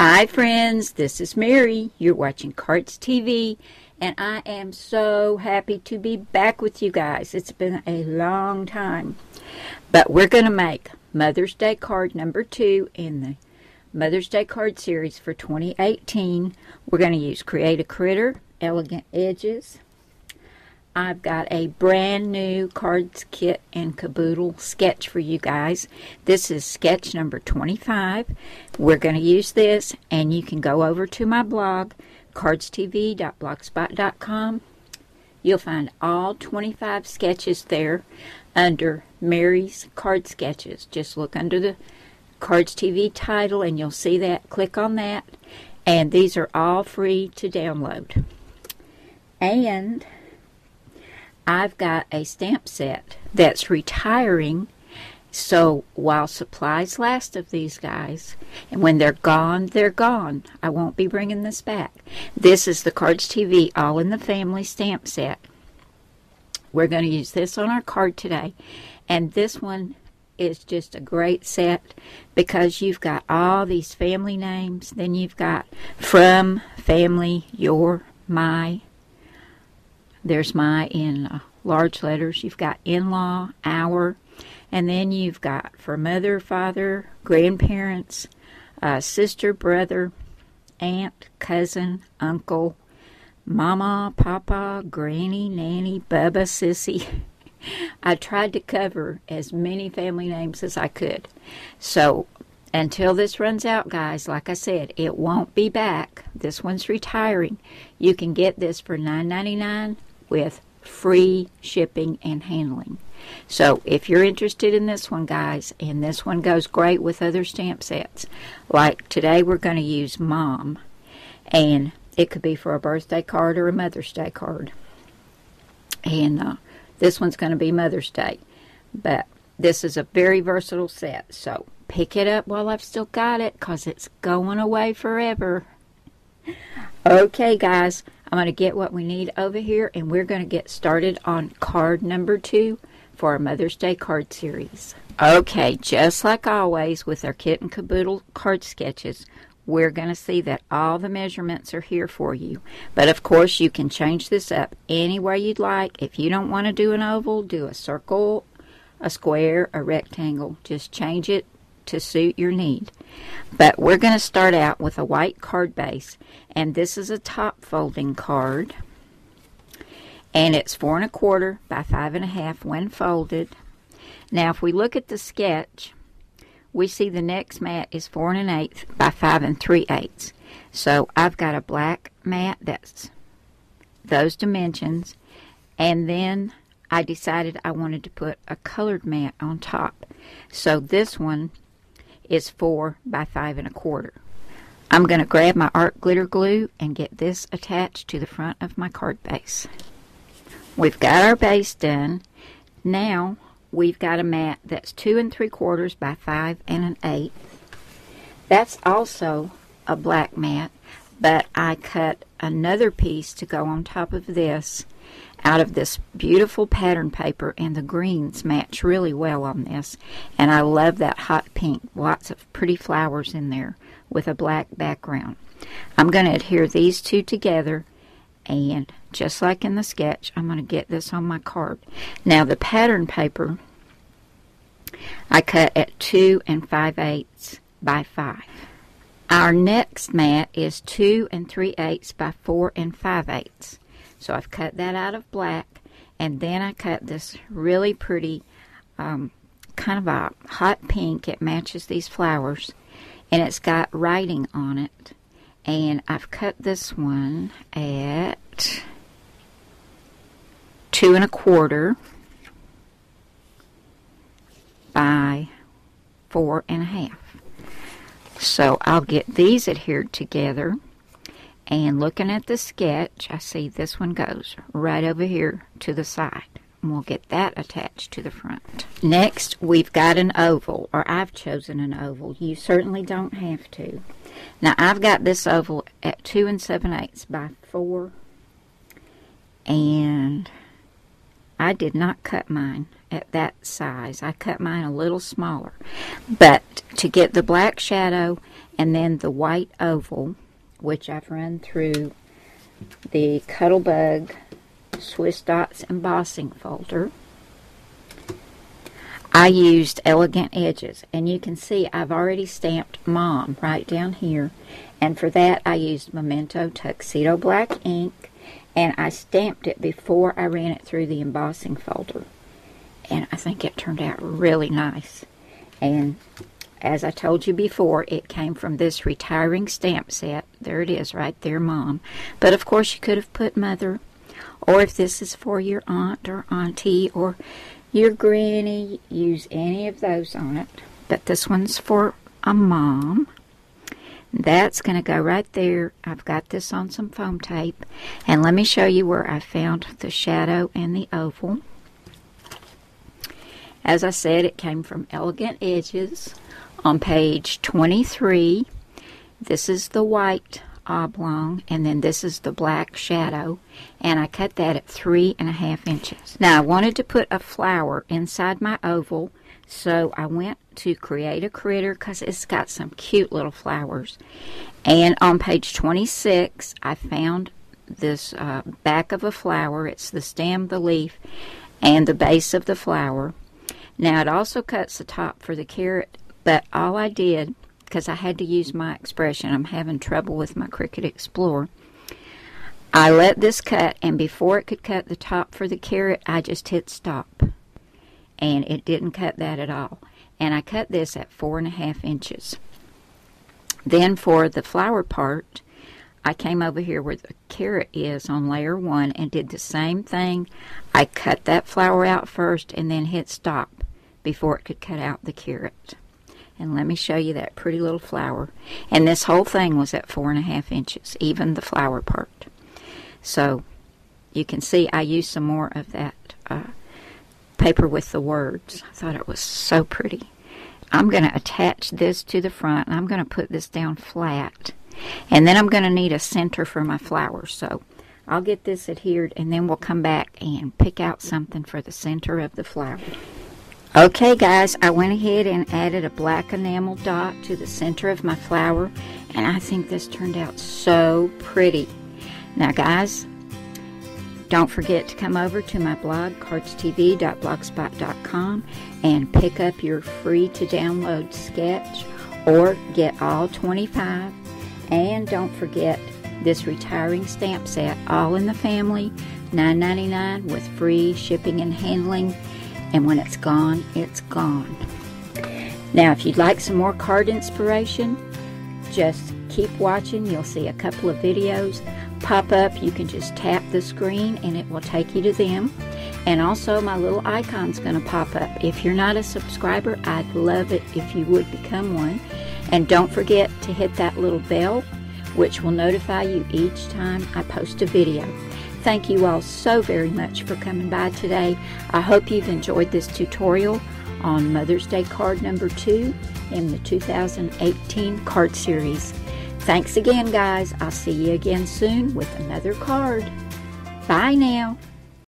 Hi friends, this is Mary. You're watching Cardz TV, and I am so happy to be back with you guys. It's been a long time, but we're going to make Mother's Day card number 2 in the Mother's Day card series for 2018. We're going to use Create a Critter, Elegant Edges. I've got a brand new Cardz kit and Kaboodle sketch for you guys. This is sketch number 25. We're going to use this, and you can go over to my blog, cardztv.blogspot.com. You'll find all 25 sketches there under Mary's Card Sketches. Just look under the Cardz TV title, and you'll see that. Click on that, and these are all free to download. And I've got a stamp set that's retiring, so while supplies last of these guys, and when they're gone, they're gone. I won't be bringing this back. This is the Cardz TV All in the Family stamp set. We're going to use this on our card today, and this one is just a great set because you've got all these family names. Then you've got from, family, your, my. There's my in large letters. You've got in-law, our, and then you've got for mother, father, grandparents, sister, brother, aunt, cousin, uncle, mama, papa, granny, nanny, bubba, sissy. I tried to cover as many family names as I could. So until this runs out, guys, like I said, it won't be back. This one's retiring. You can get this for $9.99 with free shipping and handling. So if you're interested in this one, guys, and this one goes great with other stamp sets, like today we're going to use Mom, and it could be for a birthday card or a Mother's Day card. And this one's going to be Mother's Day, but this is a very versatile set, so pick it up while I've still got it, because it's going away forever. Okay, guys, I'm going to get what we need over here, and we're going to get started on card number 2 for our Mother's Day card series. Okay, just like always with our Kit and Kaboodle card sketches, we're going to see that all the measurements are here for you. But of course, you can change this up any way you'd like. If you don't want to do an oval, do a circle, a square, a rectangle. Just change it to suit your need. But we're going to start out with a white card base, and this is a top folding card, and it's 4 1/4 by 5 1/2 when folded. Now if we look at the sketch, we see the next mat is 4 1/8 by 5 3/8. So I've got a black mat that's those dimensions, and then I decided I wanted to put a colored mat on top. So this one is 4 by 5 1/4. I'm going to grab my art glitter glue and get this attached to the front of my card base. We've got our base done. Now we've got a mat that's 2 3/4 by 5 1/8. That's also a black mat, but I cut another piece to go on top of this out of this beautiful pattern paper, and the greens match really well on this, and I love that hot pink. Lots of pretty flowers in there with a black background. I'm going to adhere these two together, and just like in the sketch, I'm going to get this on my card. Now the pattern paper I cut at 2 5/8 by 5. Our next mat is 2 3/8 by 4 5/8. So I've cut that out of black, and then I cut this really pretty kind of a hot pink. It matches these flowers, and it's got writing on it. And I've cut this one at 2 1/4 by 4 1/2. So I'll get these adhered together. And looking at the sketch, I see this one goes right over here to the side. And we'll get that attached to the front. Next, we've got an oval, or I've chosen an oval. You certainly don't have to. Now, I've got this oval at 2 7/8 by 4. And I did not cut mine at that size. I cut mine a little smaller. But to get the black shadow and then the white oval, which I've run through the Cuttlebug Swiss Dots embossing folder, I used Elegant Edges, and you can see I've already stamped Mom right down here, and for that I used Memento Tuxedo Black ink, and I stamped it before I ran it through the embossing folder, and I think it turned out really nice. And as I told you before, it came from this retiring stamp set. There it is right there, Mom. But of course you could have put Mother, or if this is for your aunt or auntie or your granny, use any of those on it. But this one's for a Mom. That's going to go right there. I've got this on some foam tape. And let me show you where I found the shadow and the oval. As I said, it came from Elegant Edges on page 23. This is the white oblong, and then this is the black shadow, and I cut that at 3.5 inches. Now I wanted to put a flower inside my oval, so I went to Create a Critter because it's got some cute little flowers. And on page 26 I found this back of a flower. It's the stem, the leaf, and the base of the flower. Now it also cuts the top for the carrot, but all I did, because I had to use my expression, I'm having trouble with my Cricut Explorer, I let this cut, and before it could cut the top for the carrot, I just hit stop. And it didn't cut that at all. And I cut this at 4.5 inches. Then for the flower part, I came over here where the carrot is on layer 1 and did the same thing. I cut that flower out first and then hit stop before it could cut out the carrot. And let me show you that pretty little flower. And this whole thing was at 4.5 inches, even the flower part. So you can see I used some more of that paper with the words. I thought it was so pretty. I'm going to attach this to the front, and I'm going to put this down flat. And then I'm going to need a center for my flower. So I'll get this adhered, and then we'll come back and pick out something for the center of the flower. Okay guys, I went ahead and added a black enamel dot to the center of my flower, and I think this turned out so pretty. Now guys, don't forget to come over to my blog, cardstv.blogspot.com, and pick up your free to download sketch, or get all 25. And don't forget this retiring stamp set, all in the family, $9.99 with free shipping and handling. And when it's gone, it's gone. Now, if you'd like some more card inspiration, just keep watching. You'll see a couple of videos pop up. You can just tap the screen and it will take you to them. And also my little icon's going to pop up. If you're not a subscriber, I'd love it if you would become one. And don't forget to hit that little bell, which will notify you each time I post a video. Thank you all so very much for coming by today. I hope you've enjoyed this tutorial on Mother's Day card number 2 in the 2018 card series. Thanks again, guys. I'll see you again soon with another card. Bye now.